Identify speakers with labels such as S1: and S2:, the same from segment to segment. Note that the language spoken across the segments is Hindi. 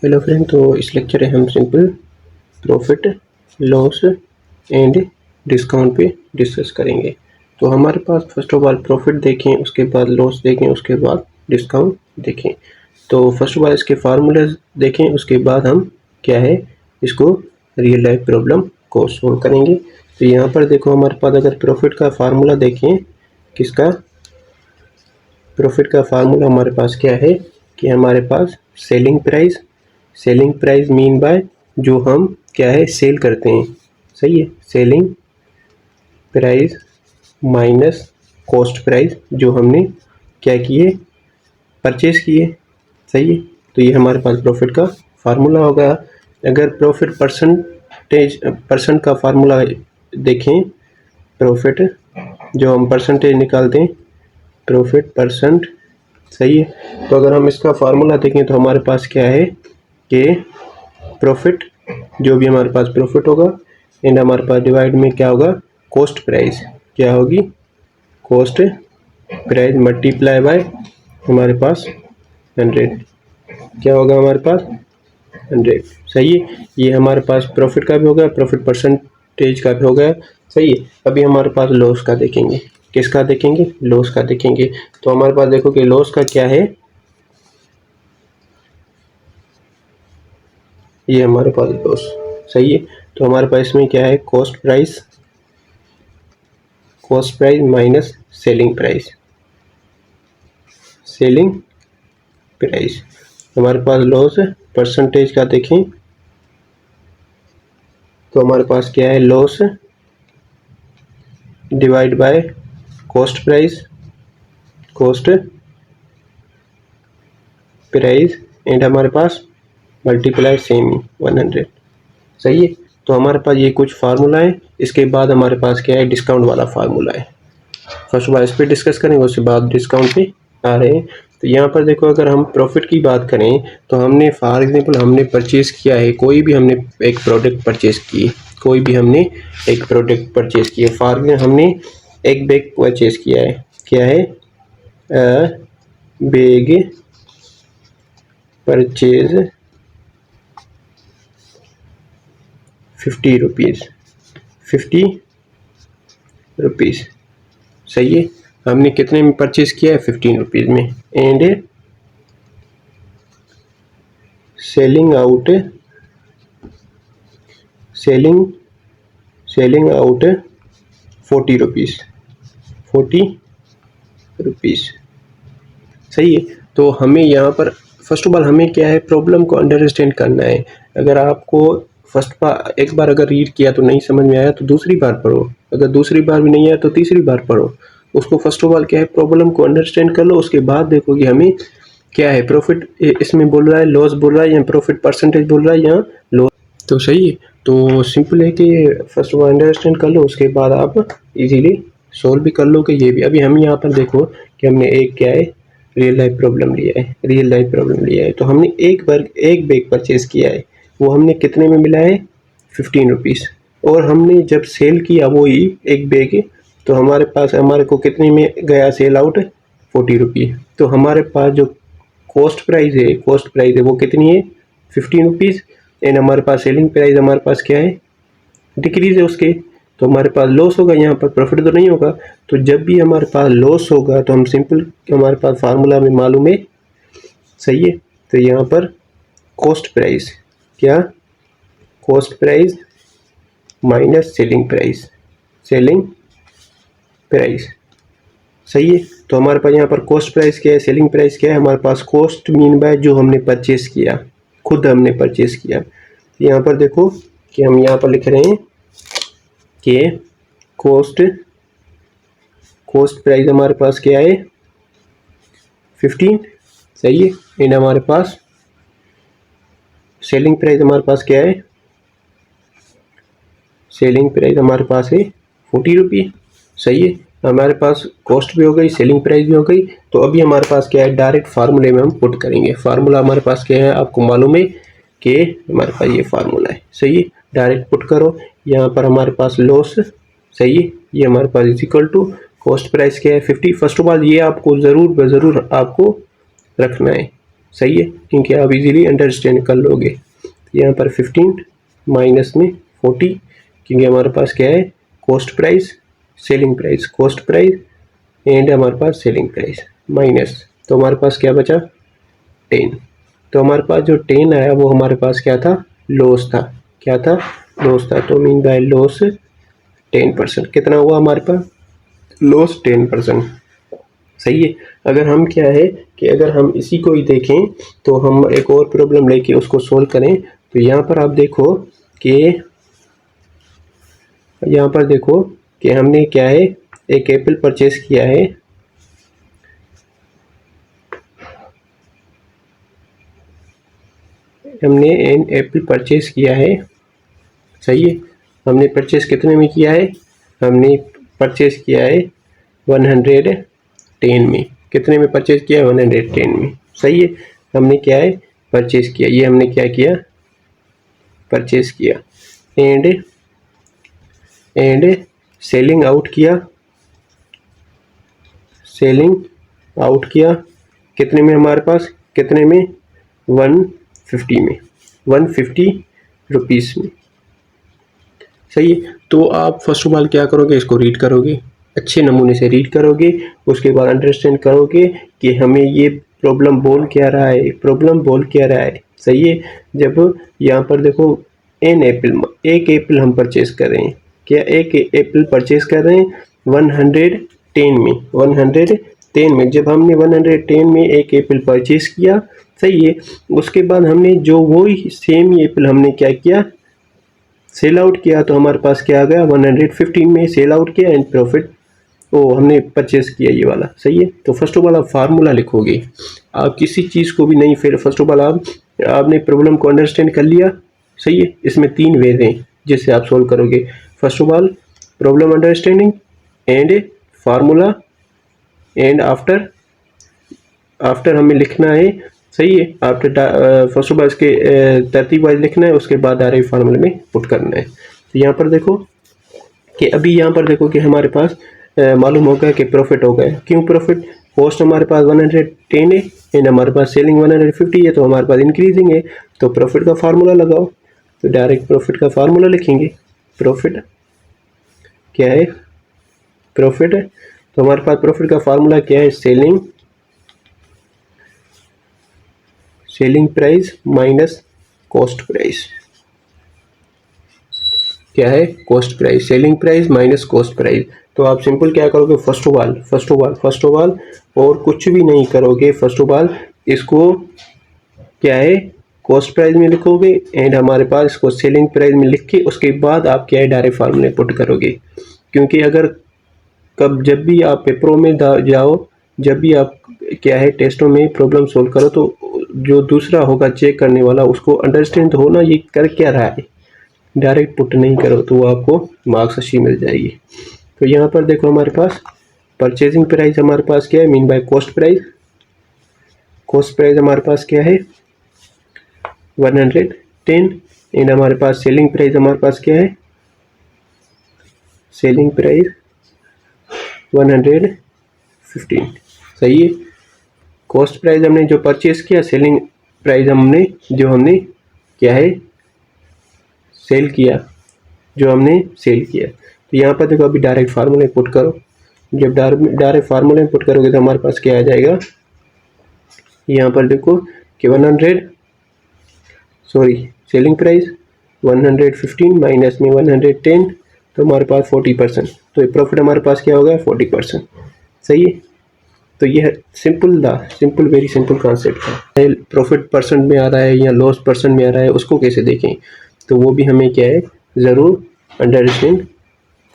S1: हेलो फ्रेंड, तो इस लेक्चर में हम simple profit loss and discount पे डिस्कस करेंगे। तो हमारे पास फर्स्ट ऑफ ऑल प्रॉफिट देखें, उसके बाद लॉस देखें, उसके बाद डिस्काउंट देखें। तो फर्स्ट ऑफ ऑल इसके फार्मूले देखें, उसके बाद हम क्या है इसको रियल लाइफ प्रॉब्लम को सोल्व करेंगे। तो यहाँ पर देखो हमारे पास अगर प्रॉफिट का फार्मूला देखें, किसका प्रॉफिट का फार्मूला हमारे पास क्या है कि हमारे पास सेलिंग प्राइस मीन बाय जो हम क्या है सेल करते हैं, सही है, selling price minus cost price जो हमने क्या किए परचेज किए, सही है। तो ये हमारे पास प्रॉफिट का फार्मूला होगा। अगर प्रॉफिट परसेंट का फार्मूला देखें, प्रॉफिट जो हम परसेंटेज निकालते हैं प्रॉफिट परसेंट, सही है। तो अगर हम इसका फार्मूला देखें तो हमारे पास क्या है कि प्रॉफिट जो भी हमारे पास प्रॉफिट होगा एंड हमारे पास डिवाइड में क्या होगा कॉस्ट प्राइस, क्या होगी कॉस्ट प्राइस मल्टीप्लाई बाय हमारे पास 100, क्या होगा हमारे पास 100, सही है। ये हमारे पास प्रॉफिट का भी होगा, प्रॉफिट परसेंटेज का भी होगा, सही है। अभी हमारे पास लॉस का देखेंगे, किसका देखेंगे लॉस का देखेंगे। तो हमारे पास देखो कि लॉस का क्या है, ये हमारे पास लॉस, सही है। तो हमारे पास इसमें क्या है cost price minus selling price. हमारे पास लॉस परसेंटेज का देखें तो हमारे पास क्या है loss divide by cost price and हमारे पास मल्टीप्लाई सेम 100, सही है। तो हमारे पास ये कुछ फार्मूला है। इसके बाद हमारे पास क्या है डिस्काउंट वाला फार्मूला है। फर्स्ट बार इस पर डिस्कस करेंगे, उसके बाद डिस्काउंट पे आ रहे हैं। तो यहाँ पर देखो अगर हम प्रॉफिट की बात करें तो हमने फॉर एग्जांपल हमने परचेज किया है, कोई भी हमने एक प्रोडक्ट परचेज की, फॉर एग्जांपल हमने एक बैग परचेज किया है, क्या है बैग परचेज 50 रुपीज़, सही है। हमने कितने में परचेज किया है 15 रुपीज़ में एंड सेलिंग आउट 40 रुपीज़, सही है। तो हमें यहाँ पर फर्स्ट ऑफ ऑल हमें क्या है प्रॉब्लम को अंडरस्टैंड करना है। अगर आपको एक बार अगर रीड किया तो नहीं समझ में आया तो दूसरी बार पढ़ो, अगर दूसरी बार भी नहीं आया तो तीसरी बार पढ़ो। उसको फर्स्ट ऑफ ऑल क्या है प्रॉब्लम को अंडरस्टैंड कर लो, उसके बाद देखो कि हमें क्या है प्रॉफिट इसमें बोल रहा है, लॉस बोल रहा है, या प्रॉफिट परसेंटेज बोल रहा है, या लॉस। तो सही है। तो सिंपल है कि फर्स्ट ऑफ ऑल अंडरस्टैंड कर लो, उसके बाद आप इजीली सोल्व भी कर लो कि ये भी। अभी हम यहाँ पर देखो कि हमने एक क्या है रियल लाइफ प्रॉब्लम लिया है। तो हमने एक बैग परचेज किया है, वो हमने कितने में मिला है 15 रुपीज़, और हमने जब सेल किया वो ही एक बैग, तो हमारे को कितने में गया सेल आउट 40 रुपीज़। तो हमारे पास जो कॉस्ट प्राइस है वो कितनी है 15 रुपीज़ एंड हमारे पास सेलिंग प्राइस हमारे पास क्या है डिक्रीज है उसके। तो हमारे पास लॉस होगा, यहाँ पर प्रॉफिट तो नहीं होगा। तो जब भी हमारे पास लॉस होगा तो हम सिंपल हमारे पास फार्मूला में मालूम है, सही है। तो यहाँ पर cost price minus selling price, सही है। तो हमारे पास यहाँ पर कॉस्ट प्राइस क्या है, सेलिंग प्राइस क्या है, हमारे पास कॉस्ट मीन बाय जो हमने परचेज किया, खुद हमने परचेज किया। यहाँ पर देखो कि हम यहाँ पर लिख रहे हैं कि कॉस्ट प्राइस हमारे पास क्या है 15, सही है, एंड हमारे पास सेलिंग प्राइस हमारे पास क्या है, सेलिंग प्राइस हमारे पास है 40 रुपये, सही है। हमारे पास कॉस्ट भी हो गई, सेलिंग प्राइस भी हो गई। तो अभी हमारे पास क्या है डायरेक्ट फार्मूले में हम पुट करेंगे। फार्मूला हमारे पास क्या है आपको मालूम है कि हमारे पास ये फार्मूला है, सही है। डायरेक्ट पुट करो, यहाँ पर हमारे पास लॉस, सही है, ये हमारे पास is equal to cost price क्या है 50। फर्स्ट ऑफ ऑल ये आपको ज़रूर आपको रखना है, सही है, क्योंकि आप इजीली अंडरस्टैंड कर लोगे। यहाँ पर 15 माइनस में 40, क्योंकि हमारे पास क्या है, cost price, selling price, cost price and हमारे पास सेलिंग प्राइस माइनस, तो हमारे पास क्या बचा 10। तो हमारे पास जो 10 आया वो हमारे पास क्या था, लॉस था। क्या था, लॉस था। तो मीन बाय लॉस 10%। कितना हुआ हमारे पास, लॉस 10%। सही है। अगर हम क्या है कि अगर हम इसी को ही देखें तो हम एक और प्रॉब्लम लेके उसको सोल्व करें, तो यहाँ पर आप देखो कि यहाँ पर देखो कि हमने क्या है, एक एप्पल परचेज किया है, हमने एन एप्पल परचेज किया है। सही है। हमने परचेज कितने में किया है, हमने परचेज किया है 110 में। कितने में परचेज किया है, 110 में। सही है। हमने क्या है, परचेज किया, ये हमने क्या किया, परचेज किया एंड सेलिंग आउट किया, सेलिंग आउट किया कितने में, हमारे पास कितने में, 150 में, 150 रुपीस में। सही है। तो आप फर्स्ट ऑफ ऑल क्या करोगे, इसको रीड करोगे, अच्छे नमूने से रीड करोगे, उसके बाद अंडरस्टैंड करोगे कि हमें ये प्रॉब्लम बोल क्या रहा है, प्रॉब्लम बोल क्या रहा है। सही है। जब यहाँ पर देखो एन एप्पल, एक एप्पल हम परचेज कर रहे हैं, क्या एक एप्पल परचेज कर रहे हैं 110 में, 110 में। जब हमने 110 में एक एप्पल परचेज किया, सही है, उसके बाद हमने जो वही सेम ही एप्पल हमने क्या किया, सेल आउट किया, तो हमारे पास क्या आ गया, 115 में सेल आउट किया एंड प्रॉफिट वो हमने परचेज किया, ये वाला। सही है। तो फर्स्ट ऑफ ऑल आप फार्मूला लिखोगे, आप किसी चीज़ को भी नहीं, फिर फर्स्ट ऑफ ऑल आपने प्रॉब्लम को अंडरस्टैंड कर लिया। सही है। इसमें 3 वेज हैं जिससे आप सोल्व करोगे। First of all problem understanding and formula and after हमें लिखना है। सही है। आफ्टर फर्स्ट ऑफ ऑल इसके तरतीब वाइज लिखना है, उसके बाद डायरेक्ट फार्मूले में पुट करना है। तो यहाँ पर देखो कि अभी यहाँ पर देखो कि हमारे पास मालूम हो गया कि प्रॉफिट हो गया। क्यों प्रॉफिट, कॉस्ट हमारे पास 110 है एंड हमारे पास सेलिंग 150 है, तो हमारे पास इंक्रीजिंग है, तो प्रॉफिट का फार्मूला लगाओ। तो डायरेक्ट प्रॉफिट का फार्मूला लिखेंगे। प्रॉफिट क्या है, प्रॉफिट, तो हमारे पास प्रॉफिट का फार्मूला क्या है, selling price minus cost price. क्या है, cost price, selling price minus cost price. तो आप सिंपल क्या करोगे, फर्स्ट ऑफ ऑल और कुछ भी नहीं करोगे, फर्स्ट ऑफ ऑल इसको क्या है, कॉस्ट प्राइस में लिखोगे एंड हमारे पास इसको सेलिंग प्राइस में लिख के उसके बाद आप क्या है डायरेक्ट फार्मूले पुट करोगे। क्योंकि अगर जब भी आप पेपरों में जाओ, जब भी आप क्या है टेस्टों में प्रॉब्लम सोल्व करो, तो जो दूसरा होगा चेक करने वाला, उसको अंडरस्टैंड होना ये कर क्या रहा है, डायरेक्ट पुट नहीं करो तो आपको मार्क्स अच्छी मिल जाएगी। तो यहाँ पर देखो हमारे पास परचेजिंग प्राइस हमारे पास क्या है, mean by cost price, cost price हमारे पास क्या है 110 एंड हमारे पास सेलिंग प्राइस हमारे पास क्या है, सेलिंग प्राइस 115। सही है। कॉस्ट प्राइस हमने जो परचेज किया, सेलिंग प्राइस हमने क्या है सेल किया, जो हमने सेल किया। तो यहाँ पर देखो अभी डायरेक्ट फार्मूले पुट करो। जब डायरेक्ट फार्मूले पुट करोगे तो हमारे पास क्या आ जाएगा, यहाँ पर देखो कि सेलिंग प्राइस 115 माइनस में 110, तो हमारे पास 40%। तो प्रॉफिट हमारे पास क्या होगा 40%। सही है। तो यह सिंपल वेरी सिंपल कॉन्सेप्ट है। प्रॉफिट परसेंट में आ रहा है या लॉस परसेंट में आ रहा है, उसको कैसे देखें, तो वो भी हमें क्या है ज़रूर अंडरस्टैंड।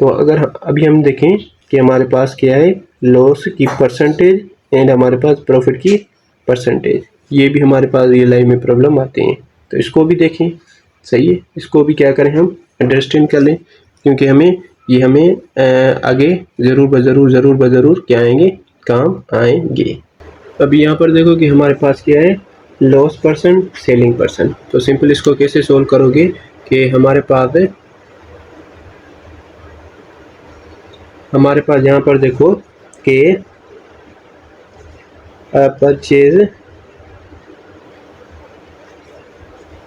S1: तो अगर अभी हम देखें कि हमारे पास क्या है लॉस की परसेंटेज एंड हमारे पास प्रॉफिट की परसेंटेज, ये भी हमारे पास रियल लाइफ में प्रॉब्लम आते हैं, तो इसको भी देखें। सही है। इसको भी क्या करें हम अंडरस्टैंड कर लें, क्योंकि हमें आगे ज़रूर बज़रूर क्या आएंगे, काम आएंगे। अभी यहाँ पर देखो कि हमारे पास क्या है लॉस परसेंट, सेलिंग परसेंट। तो सिंपल इसको कैसे सोल्व करोगे कि हमारे पास यहाँ पर देखो कि परचेज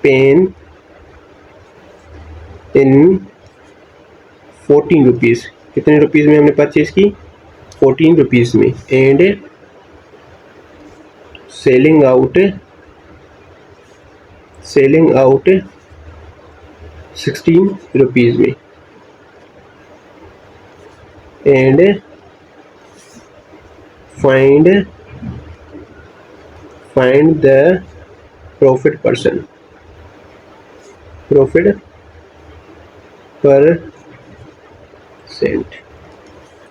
S1: पेन इन 14 रुपीज़। कितने रुपीज़ में हमने परचेज की? 14 रुपीज़ में। एंड सेलिंग आउट 16 रुपीज़ में। And find the profit percent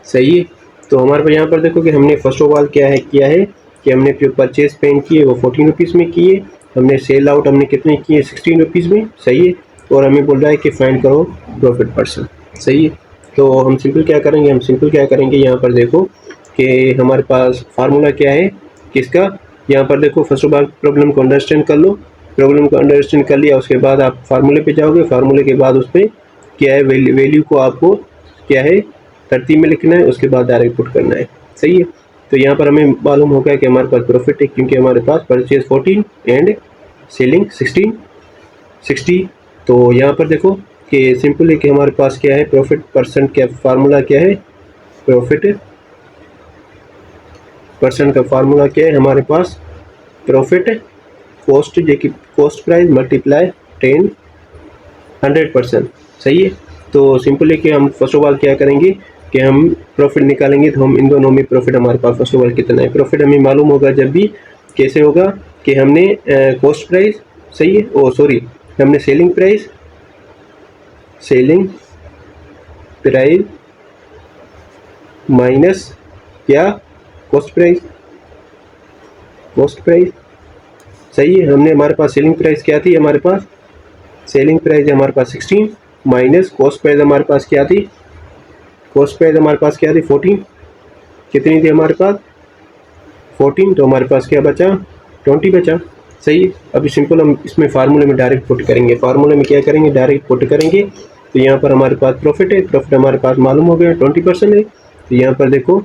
S1: सही है। तो हमारे पास यहाँ पर देखो कि हमने फर्स्ट ऑफ ऑल क्या है किया है कि हमने जो परचेज पेन किए वो 14 रुपीज़ में किए, हमने सेल आउट हमने कितने किए? 16 रुपीज़ में। सही है। और हमें बोल रहा है कि फाइंड करो प्रॉफिट परसेंट। सही है। तो हम सिंपल क्या करेंगे, यहाँ पर देखो कि हमारे पास फार्मूला क्या है किसका। यहाँ पर देखो फर्स्ट ऑफ ऑल प्रॉब्लम को अंडरस्टैंड कर लो। प्रॉब्लम को अंडरस्टैंड कर लिया उसके बाद आप फार्मूले पे जाओगे। फार्मूले के बाद उस पर क्या है वैल्यू को आपको क्या है तरतीब में लिखना है, उसके बाद डायरेक्ट पुट करना है। सही है। तो यहाँ पर हमें मालूम होगा कि हमारे पास प्रॉफिट है क्योंकि हमारे पास परचेज 14 एंड सेलिंग 60। तो यहाँ पर देखो कि सिंपल है कि हमारे पास क्या है प्रॉफिट परसेंट का फार्मूला क्या है, प्रॉफिट परसेंट का फार्मूला क्या है हमारे पास, प्रॉफिट कॉस्ट जो कि कॉस्ट प्राइस मल्टीप्लाई 100%। सही है। तो सिंपल है कि हम फर्स्ट ऑफ ऑल क्या करेंगे कि हम प्रॉफिट निकालेंगे। तो हम इन दोनों में प्रॉफिट हमारे पास फर्स्ट ऑफ ऑल कितना है, प्रॉफिट हमें मालूम होगा जब भी कैसे होगा कि हमने कॉस्ट प्राइस, सही है, हमने सेलिंग प्राइस माइनस क्या कॉस्ट प्राइस। सही है। हमने हमारे पास सेलिंग प्राइस क्या थी, हमारे पास सेलिंग प्राइस हमारे पास 16 माइनस कॉस्ट प्राइस हमारे पास क्या थी, 14। कितनी थी हमारे पास 14, तो हमारे पास क्या बचा 20 बचा। सही है। अभी सिंपल हम इसमें फार्मूले में डायरेक्ट पुट करेंगे। फार्मूले में क्या करेंगे, डायरेक्ट पुट करेंगे। तो यहाँ पर हमारे पास प्रॉफिट है, प्रॉफिट हमारे पास मालूम हो गया 20% है। तो यहाँ पर देखो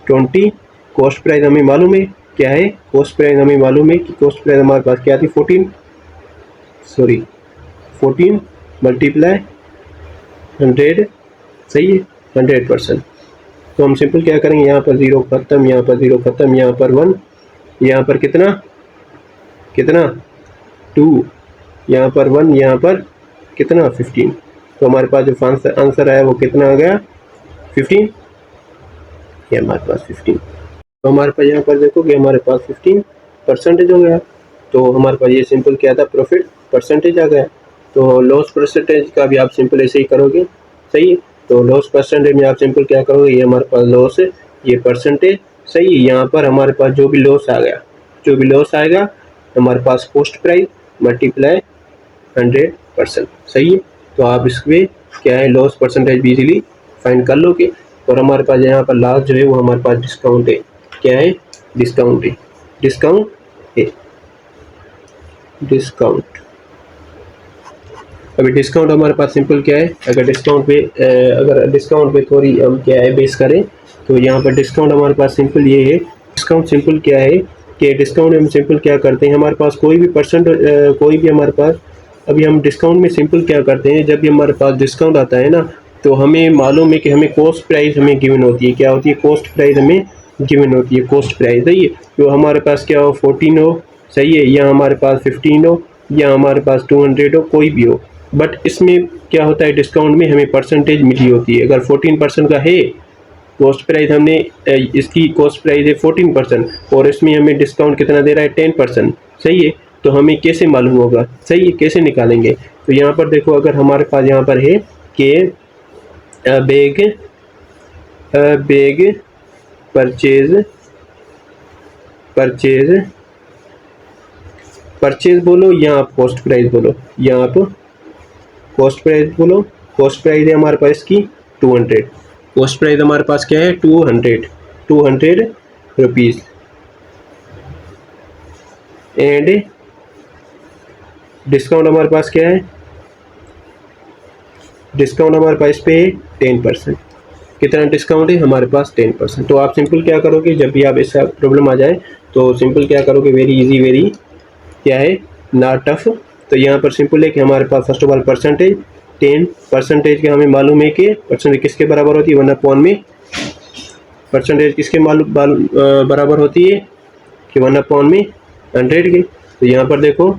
S1: 20, कॉस्ट प्राइस हमें मालूम है क्या है, कॉस्ट प्राइस हमें मालूम है कि कॉस्ट प्राइस हमारे पास क्या थी 14 मल्टीप्लाई 100। सही है, 100%। तो हम सिंपल क्या करेंगे, यहाँ पर 0 खत्म, यहाँ पर 0 खत्म, यहाँ पर 1, यहाँ पर कितना 2, यहाँ पर 1, यहाँ पर कितना 15। तो हमारे पास जो आंसर आया वो कितना आ गया 15, ये हमारे पास 15। तो हमारे पास यहाँ पर देखो कि हमारे पास 15% हो गया। तो हमारे पास ये सिंपल क्या था, प्रॉफिट परसेंटेज आ गया। तो लॉस परसेंटेज का भी आप सिंपल ऐसे ही करोगे। सही है। तो लॉस परसेंटेज में आप सिंपल क्या करोगे, ये हमारे पास लॉस है, ये परसेंटेज। सही है। यहाँ पर हमारे पास जो भी लॉस आएगा हमारे पास कॉस्ट प्राइस मल्टीप्लाई 100%। सही है। तो आप इसमें क्या है लॉस परसेंटेज भी इजीली फाइंड कर लोगे। और हमारे पास यहाँ पर लास्ट जो है वो हमारे पास डिस्काउंट है। क्या है, डिस्काउंट है। अभी डिस्काउंट हमारे पास सिंपल क्या है, अगर डिस्काउंट पे थोड़ी हम क्या है बेस करें तो यहाँ पर डिस्काउंट हमारे पास सिंपल ये है। डिस्काउंट सिंपल क्या है कि डिस्काउंट हम सिंपल क्या करते हैं, हमारे पास कोई भी हमारे पास, अभी हम डिस्काउंट में सिंपल क्या करते हैं, जब भी हमारे पास डिस्काउंट आता है ना तो हमें मालूम है कि हमें कॉस्ट प्राइस हमें गिवन होती है। क्या होती है, कॉस्ट प्राइस हमें गिवन होती है, कॉस्ट प्राइस। सही है। तो हमारे पास क्या हो 14 हो, सही है, या हमारे पास 15 हो, या हमारे पास 200 हो, कोई भी हो। बट इसमें क्या होता है, डिस्काउंट में हमें परसेंटेज मिली होती है। अगर 14% का है कॉस्ट प्राइस, हमने इसकी कॉस्ट प्राइस है 14% और इसमें हमें डिस्काउंट कितना दे रहा है 10%। सही है। तो हमें कैसे मालूम होगा, सही है, कैसे निकालेंगे। तो यहाँ पर देखो अगर हमारे पास यहाँ पर है कि बैग परचेज बोलो या आप कॉस्ट प्राइस बोलो, या आप कॉस्ट प्राइस बोलो। कॉस्ट प्राइस है हमारे पास की 200, कॉस्ट प्राइस हमारे पास क्या है 200 रुपीज़। एंड डिस्काउंट हमारे पास क्या है, डिस्काउंट हमारे पास पे है 10%। कितना डिस्काउंट है हमारे पास 10%। तो आप सिंपल क्या करोगे, जब भी आप ऐसा प्रॉब्लम आ जाए तो सिंपल क्या करोगे, वेरी इजी, वेरी क्या है नॉट टफ, तो यहाँ पर सिंपल है कि हमारे पास फर्स्ट ऑफ ऑल परसेंटेज 10% का हमें मालूम है कि परसेंटेज किसके बराबर होती है 1/, में परसेंटेज किसके बराबर होती है कि 1/, में 100 के। तो यहाँ पर देखो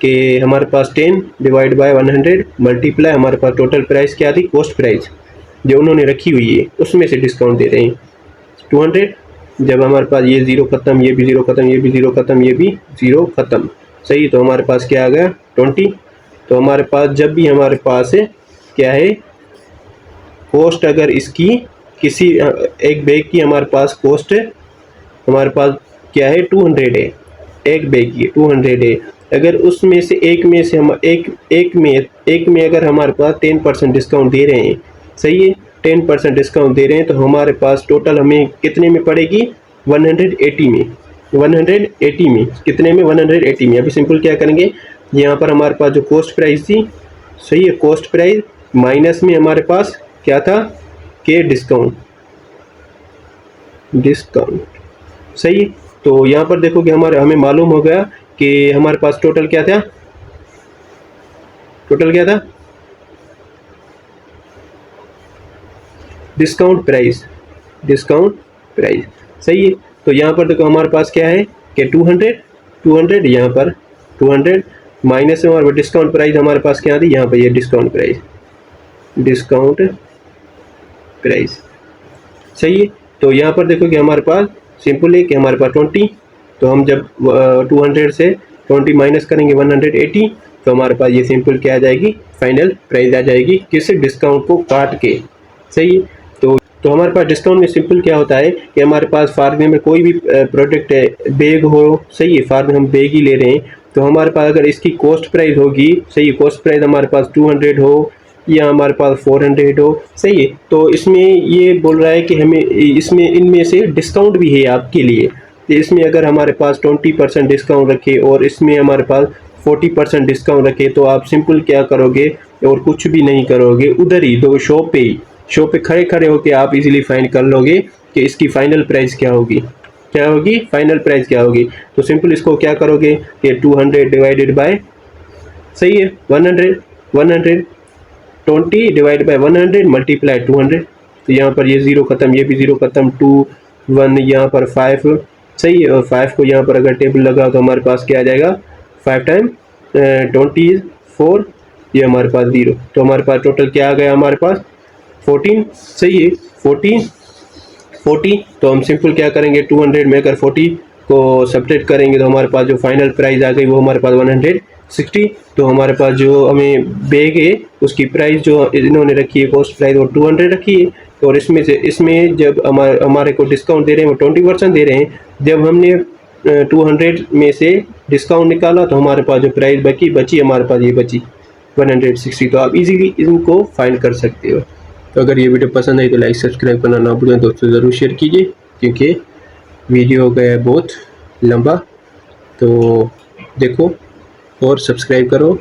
S1: कि हमारे पास 10 डिवाइड बाय 100 मल्टीप्लाई हमारे पास टोटल प्राइस क्या थी, कॉस्ट प्राइस जो उन्होंने रखी हुई है उसमें से डिस्काउंट दे रहे हैं 200। जब हमारे पास ये ज़ीरो ख़त्म, ये भी ज़ीरो ख़त्म, ये भी ज़ीरो ख़त्म, ये भी ज़ीरो ख़त्म, सही। तो हमारे पास क्या आ गया 20। तो हमारे पास जब भी हमारे पास क्या है कॉस्ट, अगर इसकी किसी एक बैग की हमारे पास कॉस्ट हमारे पास क्या है 200 है, एक बैग की 200 है। अगर उसमें से एक में अगर हमारे पास 10% डिस्काउंट दे रहे हैं, सही है, 10% डिस्काउंट दे रहे हैं, तो हमारे पास टोटल हमें कितने में पड़ेगी 180 में, 180 में कितने में 180 में। अभी सिंपल क्या करेंगे, यहाँ पर हमारे पास जो कॉस्ट प्राइस थी, सही है, कॉस्ट प्राइस माइनस में हमारे पास क्या था कि डिस्काउंट, सही है। तो यहाँ पर देखो कि हमें मालूम हो गया कि हमारे पास टोटल क्या था, डिस्काउंट प्राइस, सही है। तो यहाँ पर देखो हमारे पास क्या है कि 200 यहाँ पर 200 माइनस में हमारे डिस्काउंट प्राइस हमारे पास क्या थी, यहाँ पर ये डिस्काउंट प्राइस, सही है। तो यहाँ पर देखो कि हमारे पास सिंपल है कि हमारे पास 20, तो हम जब 200 से 20 माइनस करेंगे 180, तो हमारे पास ये सिंपल क्या आ जाएगी, फाइनल प्राइस आ जाएगी, किस डिस्काउंट को काट के, सही है। तो हमारे पास डिस्काउंट में सिंपल क्या होता है कि हमारे पास फार्म में कोई भी प्रोडक्ट है, बैग हो, सही है, फार्म हम बैग ही ले रहे हैं, तो हमारे पास अगर इसकी कॉस्ट प्राइस होगी, सही है, कॉस्ट प्राइस हमारे पास 200 हो या हमारे पास 400 हो, सही है, तो इसमें ये बोल रहा है कि हमें इसमें इनमें से डिस्काउंट भी है आपके लिए। तो इसमें अगर हमारे पास 20% डिस्काउंट रखे और इसमें हमारे पास 40% डिस्काउंट रखे, तो आप सिंपल क्या करोगे और कुछ भी नहीं करोगे, उधर ही दो शॉप पे खड़े होके आप इजीली फाइंड कर लोगे कि इसकी फाइनल प्राइस क्या होगी, फाइनल प्राइस क्या होगी। तो सिंपल इसको क्या करोगे कि 200 डिवाइडेड बाय, सही है, 100 20 डिवाइड बाय 100 मल्टीप्लाई 200। तो यहाँ पर ये ज़ीरो ख़त्म, ये भी ज़ीरो ख़त्म, 2 1 यहाँ पर 5, सही है, और 5 को यहाँ पर अगर टेबल लगा तो हमारे पास क्या आ जाएगा 5 टाइम 20 4, ये हमारे पास 0, तो हमारे पास टोटल क्या आ गया हमारे पास 14, सही है, 40। तो हम सिंपल क्या करेंगे 200 में अगर 40 को सब्ट्रैक्ट करेंगे तो हमारे पास जो फाइनल प्राइस आ गई वो हमारे पास 160। तो हमारे पास जो हमें बैग है उसकी प्राइस जो इन्होंने रखी है कॉस्ट प्राइस वो 200 रखी है, और इसमें जब हमारे को डिस्काउंट दे रहे हैं वो 20% दे रहे हैं। जब हमने 200 में से डिस्काउंट निकाला तो हमारे पास जो प्राइस बची हमारे पास ये बची 160। तो आप इजीली इनको फाइंड कर सकते हो। तो अगर ये वीडियो पसंद आई तो लाइक सब्सक्राइब करना ना भूलें, दोस्तों ज़रूर शेयर कीजिए क्योंकि वीडियो हो गया है बहुत लंबा। तो देखो और सब्सक्राइब करो।